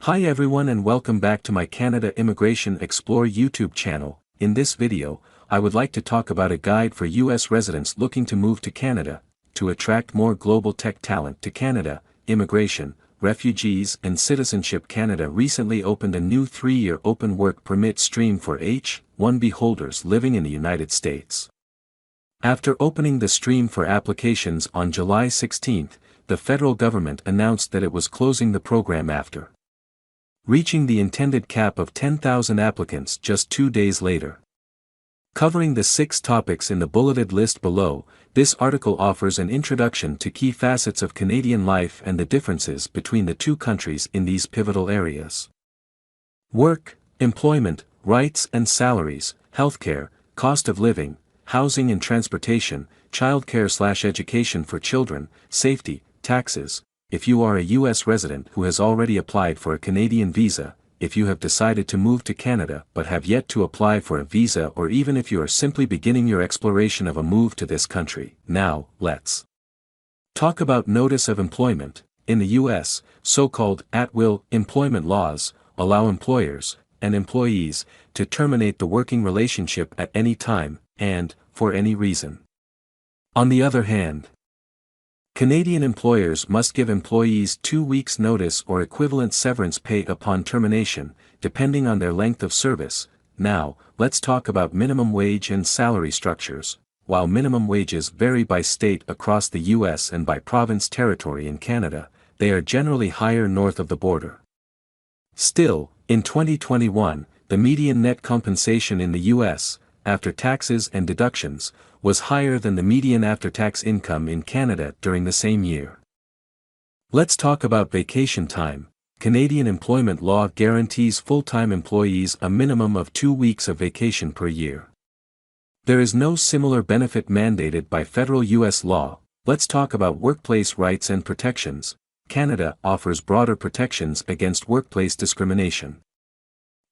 Hi everyone and welcome back to my Canada Immigration Explore YouTube channel. In this video, I would like to talk about a guide for US residents looking to move to Canada, to attract more global tech talent to Canada. Immigration, Refugees and Citizenship Canada recently opened a new 3-year open work permit stream for H-1B holders living in the United States. After opening the stream for applications on July 16, the federal government announced that it was closing the program after reaching the intended cap of 10,000 applicants just 2 days later. Covering the 6 topics in the bulleted list below, this article offers an introduction to key facets of Canadian life and the differences between the two countries in these pivotal areas. Work, employment, rights and salaries, healthcare, cost of living, housing and transportation, childcare/education for children, safety, taxes. If you are a U.S. resident who has already applied for a Canadian visa, if you have decided to move to Canada but have yet to apply for a visa, or even if you are simply beginning your exploration of a move to this country. Now, let's talk about notice of employment. In the U.S., so-called at-will employment laws allow employers and employees to terminate the working relationship at any time and for any reason. On the other hand, Canadian employers must give employees 2 weeks' notice or equivalent severance pay upon termination, depending on their length of service. Now, let's talk about minimum wage and salary structures. While minimum wages vary by state across the U.S. and by province/territory in Canada, they are generally higher north of the border. Still, in 2021, the median net compensation in the U.S., after taxes and deductions, was higher than the median after-tax income in Canada during the same year. Let's talk about vacation time. Canadian employment law guarantees full-time employees a minimum of 2 weeks of vacation per year. There is no similar benefit mandated by federal U.S. law. Let's talk about workplace rights and protections. Canada offers broader protections against workplace discrimination.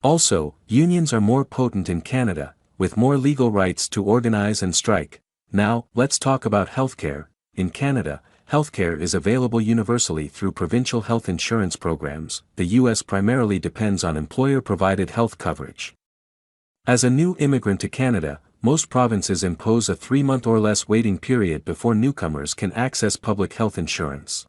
Also, unions are more potent in Canada, with more legal rights to organize and strike. Now, let's talk about healthcare. In Canada, healthcare is available universally through provincial health insurance programs. The U.S. primarily depends on employer-provided health coverage. As a new immigrant to Canada, most provinces impose a 3-month or less waiting period before newcomers can access public health insurance,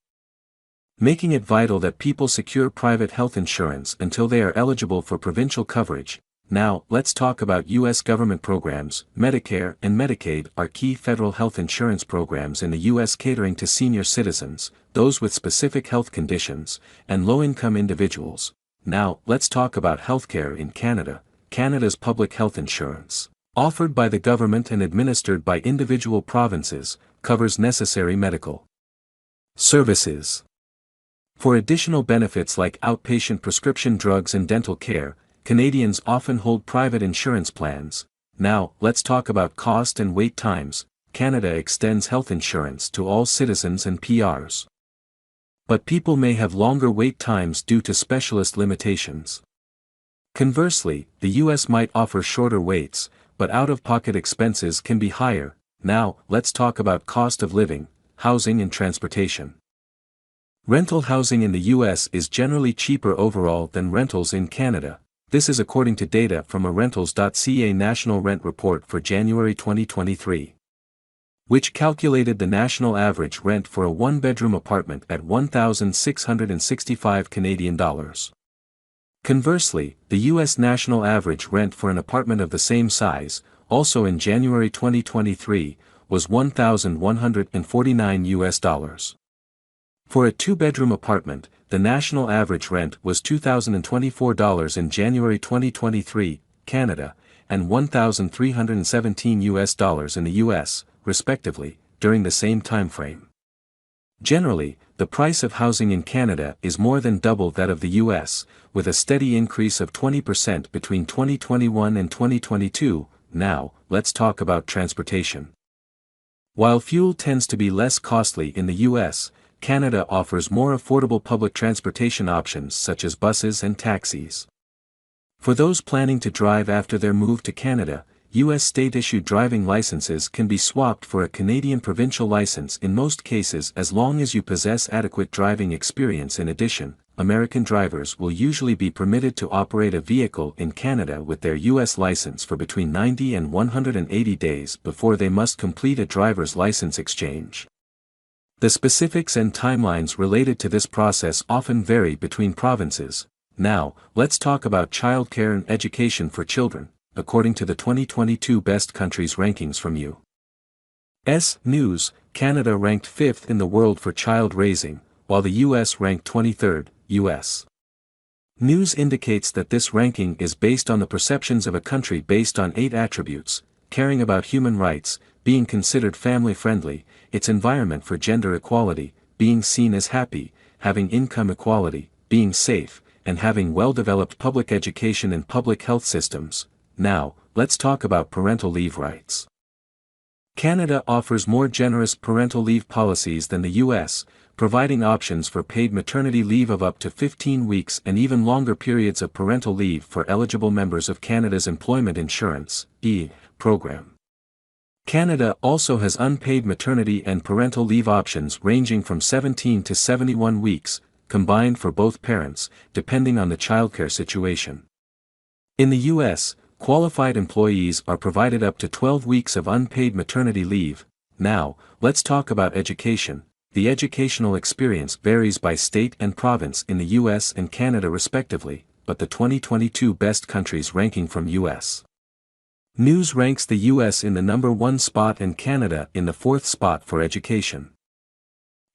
making it vital that people secure private health insurance until they are eligible for provincial coverage. Now, let's talk about U.S. government programs. Medicare and Medicaid are key federal health insurance programs in the U.S. catering to senior citizens, those with specific health conditions, and low-income individuals. Now, let's talk about healthcare in Canada. Canada's public health insurance, offered by the government and administered by individual provinces, covers necessary medical services. For additional benefits like outpatient prescription drugs and dental care, Canadians often hold private insurance plans. Now, let's talk about cost and wait times. Canada extends health insurance to all citizens and PRs, but people may have longer wait times due to specialist limitations. Conversely, the U.S. might offer shorter waits, but out-of-pocket expenses can be higher. Now, let's talk about cost of living, housing and transportation. Rental housing in the U.S. is generally cheaper overall than rentals in Canada. This is according to data from a Rentals.ca national rent report for January 2023, which calculated the national average rent for a 1-bedroom apartment at $1,665 Canadian dollars. Conversely, the U.S. national average rent for an apartment of the same size, also in January 2023, was $1,149 US dollars. For a 2-bedroom apartment, the national average rent was $2,024 in January 2023, Canada, and $1,317 US dollars in the US, respectively, during the same timeframe. Generally, the price of housing in Canada is more than double that of the US, with a steady increase of 20% between 2021 and 2022. Now, let's talk about transportation. While fuel tends to be less costly in the US, Canada offers more affordable public transportation options such as buses and taxis. For those planning to drive after their move to Canada, U.S. state-issued driving licenses can be swapped for a Canadian provincial license in most cases as long as you possess adequate driving experience. In addition, American drivers will usually be permitted to operate a vehicle in Canada with their U.S. license for between 90 and 180 days before they must complete a driver's license exchange. The specifics and timelines related to this process often vary between provinces. Now, let's talk about childcare and education for children, according to the 2022 Best Countries rankings from U.S. News. Canada ranked 5th in the world for child raising, while the U.S. ranked 23rd. U.S. News indicates that this ranking is based on the perceptions of a country based on 8 attributes: caring about human rights, being considered family-friendly, its environment for gender equality, being seen as happy, having income equality, being safe, and having well-developed public education and public health systems. Now, let's talk about parental leave rights. Canada offers more generous parental leave policies than the U.S., providing options for paid maternity leave of up to 15 weeks and even longer periods of parental leave for eligible members of Canada's Employment Insurance program. Canada also has unpaid maternity and parental leave options ranging from 17 to 71 weeks, combined for both parents, depending on the childcare situation. In the U.S., qualified employees are provided up to 12 weeks of unpaid maternity leave. Now, let's talk about education. The educational experience varies by state and province in the U.S. and Canada respectively, but the 2022 Best Countries ranking from U.S. News ranks the U.S. in the number 1 spot and Canada in the 4th spot for education.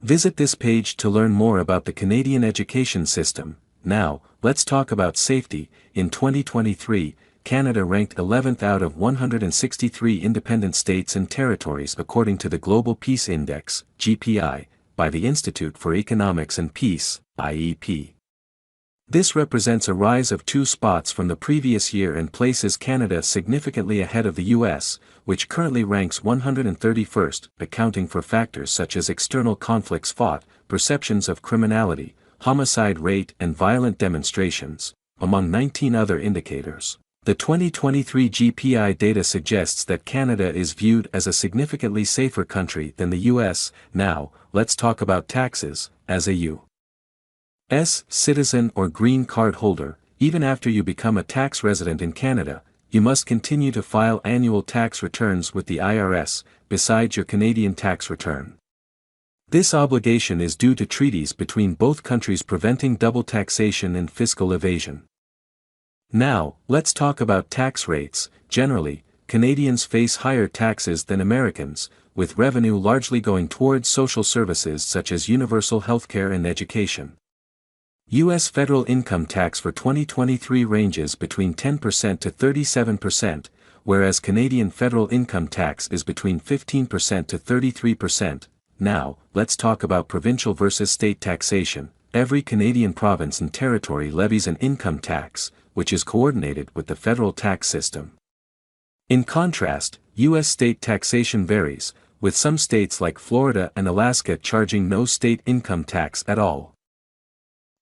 Visit this page to learn more about the Canadian education system. Now, let's talk about safety. In 2023, Canada ranked 11th out of 163 independent states and territories according to the Global Peace Index, GPI, by the Institute for Economics and Peace, IEP. This represents a rise of 2 spots from the previous year and places Canada significantly ahead of the U.S., which currently ranks 131st, accounting for factors such as external conflicts fought, perceptions of criminality, homicide rate and violent demonstrations, among 19 other indicators. The 2023 GPI data suggests that Canada is viewed as a significantly safer country than the U.S. Now, let's talk about taxes. As a U.S. citizen or green card holder, even after you become a tax resident in Canada, you must continue to file annual tax returns with the IRS, besides your Canadian tax return. This obligation is due to treaties between both countries preventing double taxation and fiscal evasion. Now, let's talk about tax rates. Generally, Canadians face higher taxes than Americans, with revenue largely going towards social services such as universal healthcare and education. U.S. federal income tax for 2023 ranges between 10% to 37%, whereas Canadian federal income tax is between 15% to 33%. Now, let's talk about provincial versus state taxation. Every Canadian province and territory levies an income tax, which is coordinated with the federal tax system. In contrast, U.S. state taxation varies, with some states like Florida and Alaska charging no state income tax at all.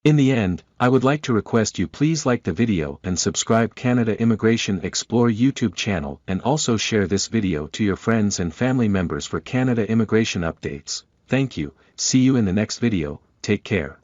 In the end, I would like to request you please like the video and subscribe Canada Immigration Explore YouTube channel and also share this video to your friends and family members for Canada immigration updates. Thank you, see you in the next video, take care.